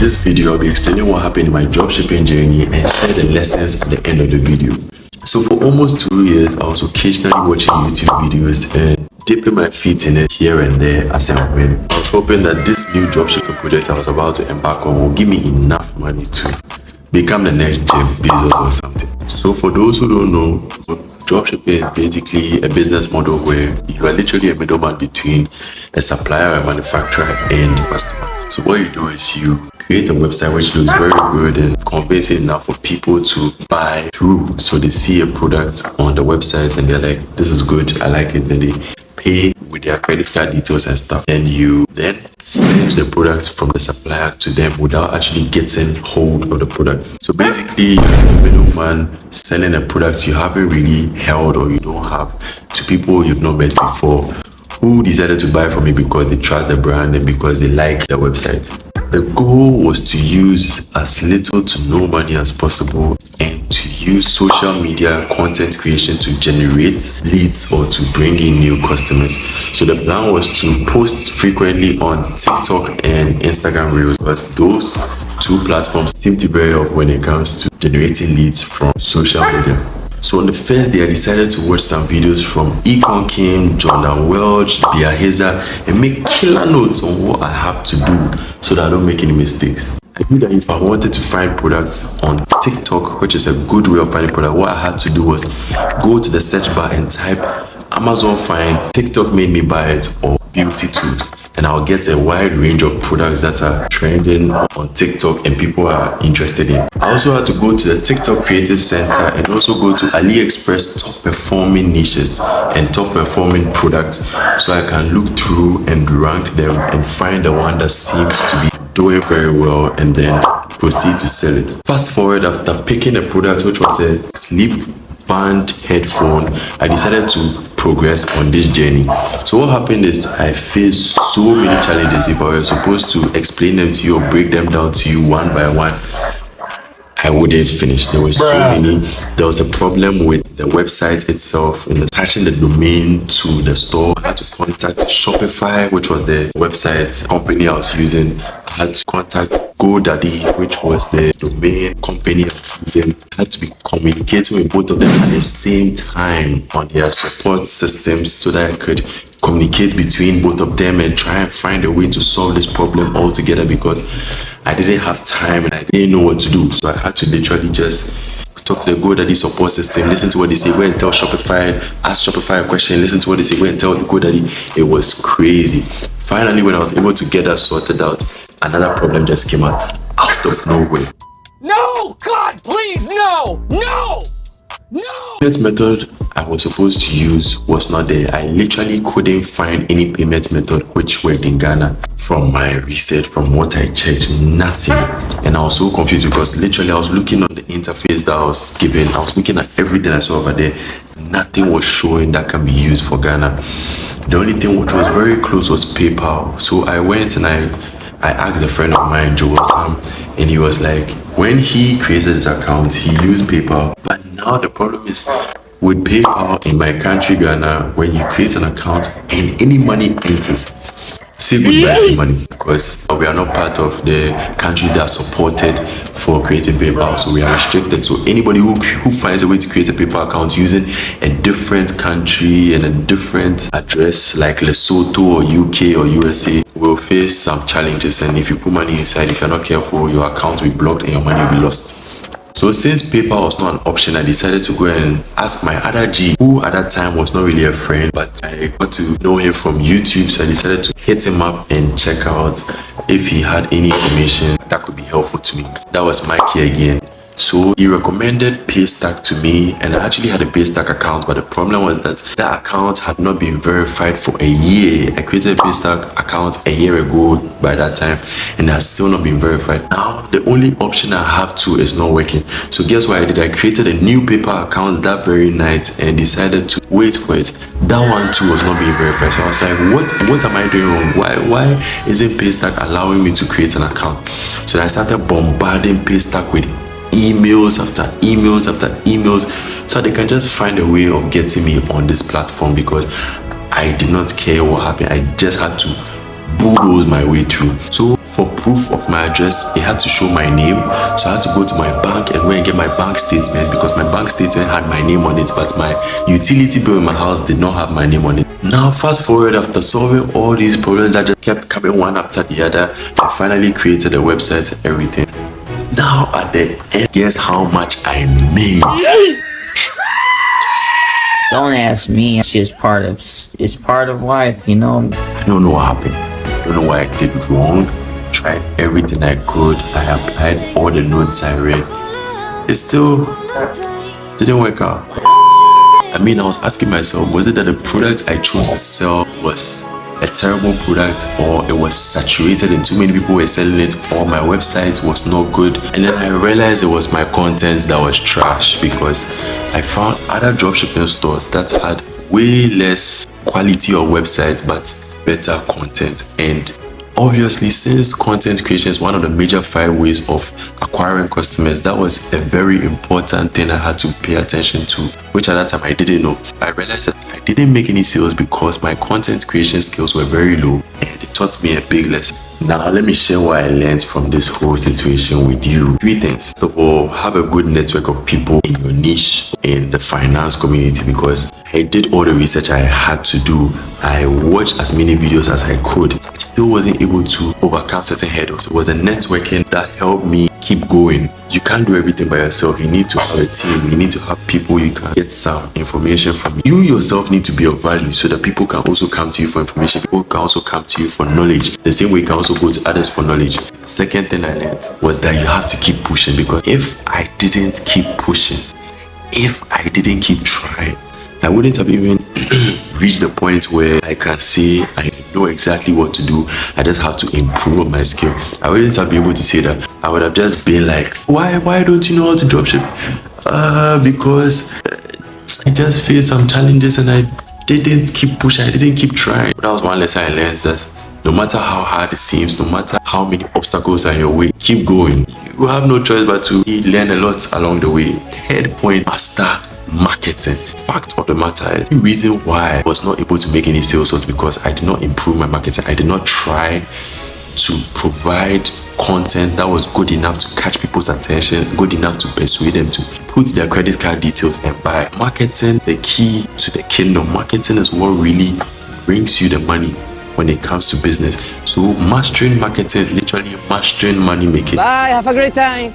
this video, I'll be explaining what happened in my dropshipping journey and share the lessons at the end of the video. So for almost 2 years, I was occasionally watching YouTube videos and dipping my feet in it here and there as and when. I was hoping that this new dropshipping project I was about to embark on will give me enough money to become the next Jeff Bezos or something. So for those who don't know, dropshipping is basically a business model where you are literally a middleman between a supplier, a manufacturer, and a customer. So what you do is you create a website which looks very good and convincing enough for people to buy through. So they see a product on the website and they're like, this is good, I like it. Then they pay with their credit card details and stuff. And you then send the product from the supplier to them without actually getting hold of the product. So basically, you're a middleman selling a product you haven't really held or you don't have to people you've not met before who decided to buy from you because they trust the brand and because they like the website. The goal was to use as little to no money as possible and to use social media content creation to generate leads or to bring in new customers. So the plan was to post frequently on TikTok and Instagram Reels because those two platforms seem to be very up when it comes to generating leads from social media. So on the first day, I decided to watch some videos from overcame, Jordan Welch, Bia Hazer, and make killer notes on what I have to do so that I don't make any mistakes. I knew that if I wanted to find products on TikTok, which is a good way of finding products, what I had to do was go to the search bar and type Amazon Finds, TikTok Made Me Buy It, or Beauty Tools. And I'll get a wide range of products that are trending on TikTok and people are interested in. I also had to go to the TikTok Creative Center and also go to AliExpress top performing niches and top performing products so I can look through and rank them and find the one that seems to be doing very well and then proceed to sell it. Fast forward, after picking a product which was a sleep band headphone, I decided to progress on this journey. So what happened is I faced so many challenges. If I were supposed to explain them to you or break them down to you one by one, I wouldn't finish. There were so many. There was a problem with the website itself and attaching the domain to the store. I had to contact Shopify, which was the website company I was using. I had to contact GoDaddy, which was the domain company I was using. I had to be communicating with both of them at the same time on their support systems so that I could communicate between both of them and try and find a way to solve this problem all together because I didn't have time and I didn't know what to do. So I had to literally just talk to the GoDaddy support system, listen to what they say, go and tell Shopify, ask Shopify a question, listen to what they say, go and tell GoDaddy. It was crazy. Finally, when I was able to get that sorted out, another problem just came out of nowhere. No! God, please, no! No! No! The payment method I was supposed to use was not there. I literally couldn't find any payment method which worked in Ghana. From my research, from what I checked, nothing. And I was so confused because literally I was looking on the interface that I was given. I was looking at everything I saw over there. Nothing was showing that can be used for Ghana. The only thing which was very close was PayPal. So I went and I asked a friend of mine, Joe Sam, and he was like, when he created his account, he used PayPal. But now the problem is with PayPal in my country, Ghana, when you create an account and any money enters, say goodbye to money because we are not part of the countries that are supported for creating PayPal. So we are restricted. So anybody who finds a way to create a PayPal account using a different country and a different address like Lesotho or UK or USA will face some challenges. And if you put money inside, if you're not careful, your account will be blocked and your money will be lost. So since PayPal was not an option, I decided to go and ask my other G, who at that time was not really a friend, but I got to know him from YouTube. So I decided to hit him up and check out if he had any information that could be helpful to me. That was Mikey again. So he recommended Paystack to me, and I actually had a Paystack account, but the problem was that that account had not been verified for a year. I created a Paystack account a year ago by that time, and it has still not been verified. Now, the only option I have to is not working. So guess what I did? I created a new PayPal account that very night and decided to wait for it. That one too was not being verified. So I was like, what am I doing wrong? Why isn't Paystack allowing me to create an account? So I started bombarding Paystack with emails after emails after emails so they can just find a way of getting me on this platform because I did not care what happened. I just had to bulldoze my way through. So for proof of my address, it had to show my name. So I had to go to my bank and go and get my bank statement, because my bank statement had my name on it, but my utility bill in my house did not have my name on it. Now fast forward, after solving all these problems that just kept coming one after the other, I finally created a website and everything. Now at the end, guess how much I made? Don't ask me. It's part of life, you know. I don't know what happened. I don't know what I did wrong. Tried everything I could. I applied all the notes I read. It still didn't work out. I mean, I was asking myself, was it that the product I chose to sell was a terrible product, or it was saturated and too many people were selling it, or my website was not good? And then I realized it was my content that was trash, because I found other dropshipping stores that had way less quality of websites but better content. And obviously, since content creation is one of the major 5 ways of acquiring customers, that was a very important thing I had to pay attention to, which at that time I didn't know. I realized that I didn't make any sales because my content creation skills were very low, and it taught me a big lesson. Now let me share what I learned from this whole situation with you. 3 things. First of all, have a good network of people in your niche in the finance community, because I did all the research I had to do. I watched as many videos as I could. I still wasn't able to overcome certain hurdles. It was a networking that helped me keep going. You can't do everything by yourself. You need to have a team. You need to have people you can get some information from. You yourself need to be of value so that people can also come to you for information. People can also come to you for knowledge. The same way you can also go to others for knowledge. Second thing I learned was that you have to keep pushing, because if I didn't keep pushing, if I didn't keep trying, I wouldn't have even reached the point where I can say I know exactly what to do. I just have to improve on my skill. I wouldn't have been able to say that. I would have just been like, why don't you know how to dropship? Because I just faced some challenges and I didn't keep pushing. I didn't keep trying. That was one lesson I learned, that no matter how hard it seems, no matter how many obstacles are in your way, keep going. You have no choice but to learn a lot along the way. Third point, master marketing. Fact of the matter is, the reason why I was not able to make any sales was because I did not improve my marketing. I did not try to provide content that was good enough to catch people's attention, good enough to persuade them to put their credit card details and buy. Marketing, the key to the kingdom. Marketing is what really brings you the money when it comes to business. So mastering marketing is literally mastering money making. Bye, have a great time.